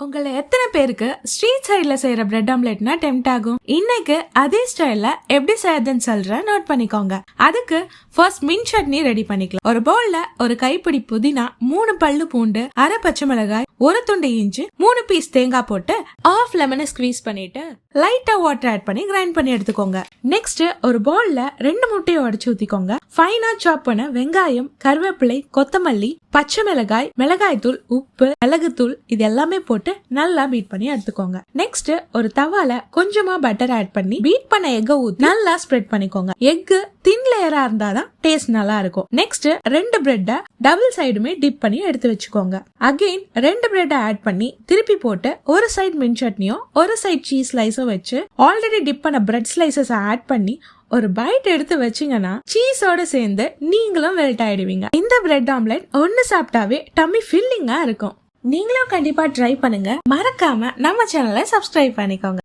உங்களை எத்தனை பேருக்கு ஸ்ட்ரீட் சைட்ல செய்யற பிரெட் ஆம்லெட்னா டெம்ட் ஆகும்? இன்னைக்கு அதே ஸ்டைல்ல எப்படி செய்யறதுன்னு சொல்றேன், நோட் பண்ணிக்கோங்க. அதுக்கு ஃபர்ஸ்ட் மின்ட் சட்னி ரெடி பண்ணிக்கலாம். ஒரு பவுல்ல ஒரு கைப்பிடி புதினா, 3 பல்லு பூண்டு, அரை பச்சை மிளகாய், ஒரு துண்டு இஞ்சி, 3 பீஸ் தேங்காய் போட்டு ஆஃப் லெமனை ஸ்குவீஸ் பண்ணிட்டு லைட்டா வாட்டர் ஆட் பண்ணி கிரைண்ட் பண்ணி எடுத்துக்கோங்க. நெக்ஸ்ட் ஒரு பவுல்ல 2 முட்டையை உடைச்சு ஊத்திக்கோங்க. ஃபைனா சாப் பண்ண வெங்காயம், கருவேப்பிலை, கொத்தமல்லி, பச்சை மிளகாய், மிளகாய் தூள், உப்பு, மிளகுத்தூள் இது எல்லாமே போட்டு நல்லா பீட் பண்ணி எடுத்துக்கோங்க. நெக்ஸ்ட் ஒரு தவால கொஞ்சமா பட்டர் ஆட் பண்ணி பீட் பண்ண எக்க ஊத்தி நல்லா ஸ்ப்ரெட் பண்ணிக்கோங்க. எக் தின் லேயரா இருந்தாதான் டேஸ்ட் நல்லா இருக்கும். நெக்ஸ்ட் 2 பிரெட்டை டபுள் சைடுமே டிப் பண்ணி எடுத்து வச்சுக்கோங்க. அகைன் 2 பிரெட்டை ஆட் பண்ணி திருப்பி போட்டு ஒரு சைடு மின்ட் சட்னியும் ஒரு சைடு சீஸ் ஸ்லைஸும் வச்சு ஆல்ரெடி டிப் பண்ண பிரெட் ஸ்லைசஸ் ஆட் பண்ணி ஒரு பைட் எடுத்து வச்சீங்கன்னா சீஸோட சேர்ந்து நீங்களும் வெல்ட் ஆயிடுவீங்க. இந்த பிரெட் ஆம்லெட் ஒன்னு சாப்பிட்டாவே டம்மி ஃபில்லிங்கா இருக்கும். நீங்களும் கண்டிப்பா ட்ரை பண்ணுங்க. மறக்காம நம்ம சேனலை சப்ஸ்கிரைப் பண்ணிக்கோங்க.